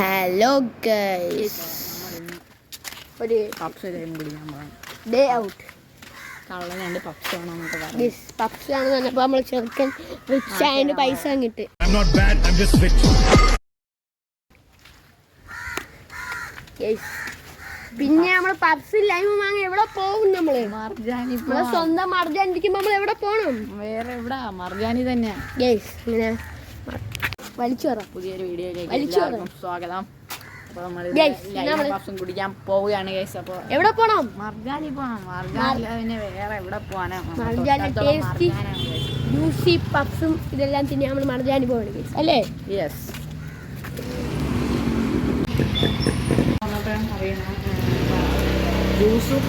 Hello guys, ഒരു day out puffs ആണെന്ന് പറഞ്ഞപ്പോൾ നമ്മൾ ചെറുക്കൻ റിച്ച് ആയതിൻ്റെ പൈസ കിട്ടി. പിന്നെ നമ്മൾ പപ്സ് ലൈവ് വാങ്ങി എവിടെ പോകും? നമ്മള് നമ്മളെ സ്വന്തം മർജാനി ഇരിക്കുമ്പോ നമ്മൾ എവിടെ പോകണം? വേറെ എവിടാ? മർജാനി തന്നെയാ. ഇങ്ങനെ വലിച്ചു പറ. പുതിയൊരു വീഡിയോയിലേക്ക് സ്വാഗതം. അപ്പൊ നമ്മൾ കുടിക്കാൻ പോവുകയാണ് ഗൈസ്. അപ്പൊ എവിടെ പോണം? മർജാനി പോണം. മർജാനി പിന്നെ വേറെ എവിടെ പോവാനാ? ജ്യൂസി പപ്സും ഇതെല്ലാം തന്നെ നമ്മൾ മർജാനി പോകണം ഗൈസ്, അല്ലേ? യെസ്. ജ്യൂസും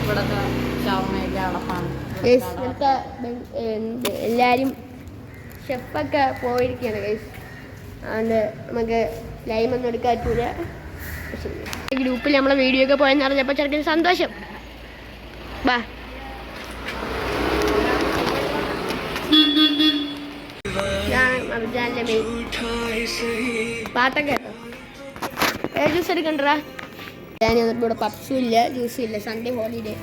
ഇവിടത്തെ ഷവർമയൊക്കെ അടപ്പാണ്. എല്ലാരും ഷെഫൊക്കെ പോയിരിക്കുകയാണ് ഗൈസ്. അതുകൊണ്ട് നമുക്ക് ലൈമൊന്നും എടുക്കാൻ പറ്റൂല. ഗ്രൂപ്പിൽ നമ്മളെ വീഡിയോ ഒക്കെ പോയെന്ന് അറിഞ്ഞപ്പോൾ ചെറുക്കിന് സന്തോഷം. വാ, മർജാനിലെ മെയിൻ പാട്ടൊക്കെ കേട്ടോ. ഏത് ജ്യൂസ് എടുക്കണ്ടാ? ഞാൻ എന്നിട്ട് ഇവിടെ പപ്സും ഇല്ല, ജ്യൂസും ഇല്ല. Sunday holiday.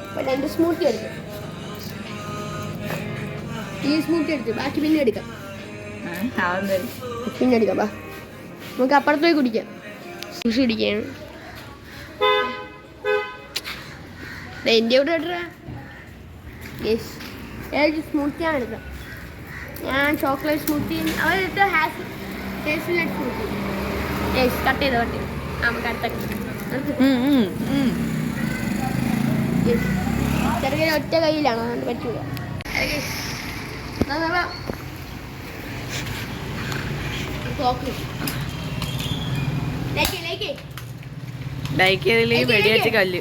അപ്പോൾ 2 സ്മൂത്തി എടുക്കും. ഈ സ്മൂത്തി എടുത്തു, ബാക്കി പിന്നെ എടുക്കാം. പിന്നെ എടുക്കാം. ബാ, നമുക്ക് അപ്പുറത്ത് പോയി കുടിക്കാം. ജ്യൂസ് കുടിക്കാണ്. എൻ്റെ കൂടെ ഇട്ടാ യെസ്. ഏത് സ്മൂത്തിയാണ് എടുക്കാം? ഞാൻ ചോക്ലേറ്റ് സ്മൂത്തി, അവരിട്ട് ഹേസൽനട്ട് സ്മൂത്തി. യെസ്, കട്ട് ചെയ്ത് നമുക്ക് അടുത്ത ചെറിയ ഒറ്റ കയ്യിലാണോ? അതുകൊണ്ട് പറ്റൂല. വെടിയച്ച് കല്ല്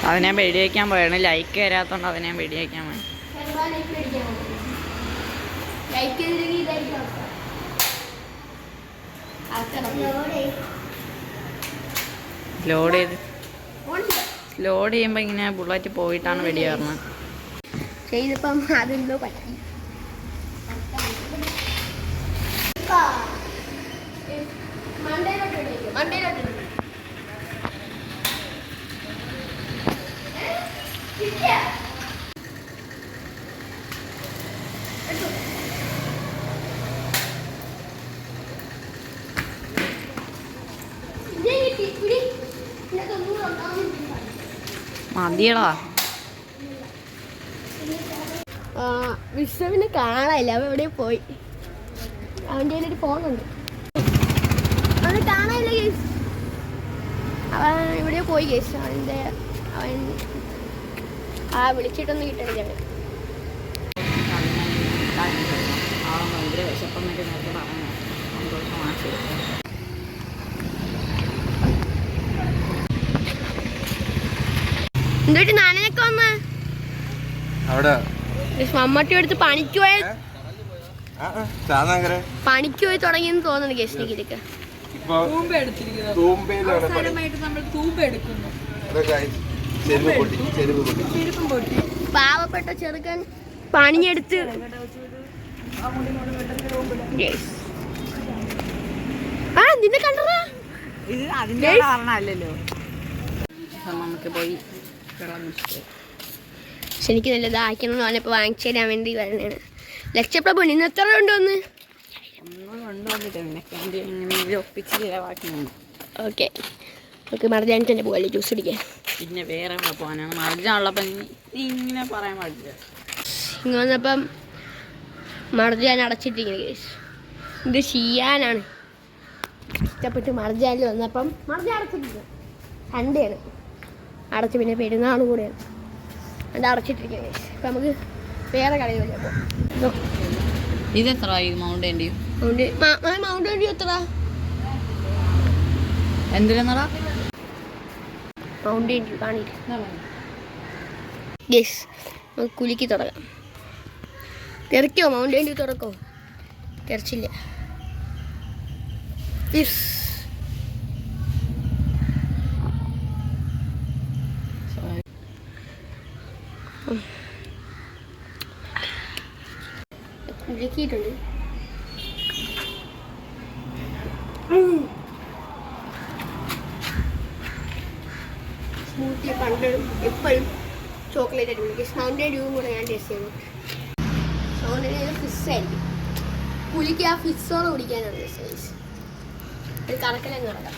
അതിനെ വെടിവെക്കാൻ പോയാണ്. ലൈക്ക് തരാത്തോണ്ട് അതിനെ വെടിവെക്കാൻ പോയി. ലോഡ് ചെയ്യുമ്പോ ഇങ്ങനെ ബുള്ളറ്റ് പോയിട്ടാണ് വെടി കയറുന്നത്. ചെയ്തപ്പം അതെന്തോ പറ്റി. മതിയടാ. വിശ്വവിനെ കാണാനില്ല, അവൻ എവിടെയോ പോയി. അവൻ്റെ കയ്യിലൊരു ഫോണുണ്ട്, അവനെ കാണാനില്ല കേസ്. അവൻ എവിടെയോ പോയി കേസ്. അവൻ വിളിച്ചിട്ടൊന്നും കിട്ടണില്ല. എന്തൊരു നാനൊക്കെ വന്ന് മമ്മട്ടി എടുത്ത് പണിക്ക് പോയി തുടങ്ങിയെന്ന് തോന്നുന്നു ഗസ്റ്റിലേക്ക്. പാവപ്പെട്ട ചെറുക്കൻ പണിയെടുത്ത് നിന്നെ കണ്ടോ? നമുക്ക് പോയി എനിക്ക് നല്ല ദാഹിക്കണം എന്ന് പറഞ്ഞപ്പോൾ വാങ്ങിച്ചു തരാൻ വേണ്ടി വരണേണ്. ലക്ഷപ്രഭു ഇന്ന് എത്ര ഉണ്ടോന്ന്? ഓക്കെ, നമുക്ക് മർജാനി തന്നെ പോകല്ലേ ജ്യൂസ് കുടിക്കാൻ. പിന്നെ വേറെ പോകാനാണ് മർജാനുള്ളപ്പം ഇങ്ങനെ പറയാൻ പാടില്ല. ഇങ്ങനെ വന്നപ്പം മർജാൻ അടച്ചിട്ടിരിക്കുന്നത് കേസ്. ഇത് ചെയ്യാനാണ് ഇഷ്ടപ്പെട്ട് മർജാനിൽ വന്നപ്പം മർജാൻ അടച്ചിട്ടിരിക്കുക. സൺഡേ ആണ് അടച്ച്, പിന്നെ പെരുന്നാളും കൂടെയാണ് അത് അടച്ചിട്ടിരിക്കുക കേസ്. അപ്പം നമുക്ക് വേറെ കടയിൽ വല്ല അപ്പോൾ ഇതെത്ര മൗണ്ടൻ ഡ്യൂ? മൗണ്ടൻ ഡ്യൂ എത്ര? എന്തിനാ മൗണ്ടൻ ഡ്യൂ കാണില്ല യെസ്. നമുക്ക് കുലുക്കി തുടങ്ങാം. തെറിക്കോ? മൗണ്ടൻ ഡ്യൂ തുറക്കോ? തെറിച്ചില്ല. ഫിഷ്. ഇളക്കിയിട്ടുണ്ട്. സ്മൂത്തി പണ്ട് എപ്പോഴും ചോക്ലേറ്റ് അടിപൊളി. സൗണ്ട് അടിവും കൂടെ ഞാൻ ടേസ്റ്റ് ചെയ്യുന്നു. സൗണ്ടിന് ഫിഷായിരിക്കും. പുലിക്ക് ആ ഫിഷോട് കുടിക്കാനാണ് ടേസ്റ്റ്. ഒരു കറക്കലങ്ങ് കിടക്കാം.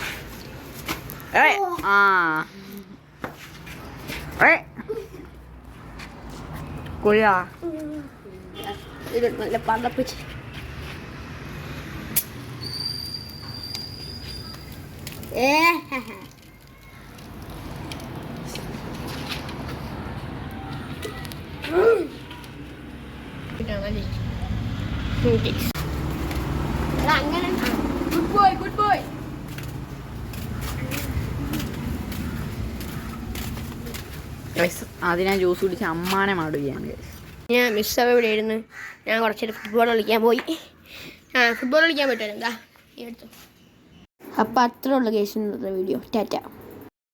ഇത് നല്ല പതപ്പിച്ച് അങ്ങനെ. Good boy, good boy. അതിനാ ജ്യൂസ് കുടിച്ച് അമ്മാനെ മാടുകയാണ്. ഞാൻ മിസ്സവ ഇവിടെ ഇരുന്ന് ഞാൻ കുറച്ചേരം ഫുട്ബോൾ കളിക്കാൻ പോയി. ഫുട്ബോൾ കളിക്കാൻ പറ്റുമല്ലോ. എന്താ ഈ അടുത്ത്. അപ്പം അത്രേ ഉള്ളൂ കേസ് ഇന്നത്തെ വീഡിയോ. ടാറ്റ.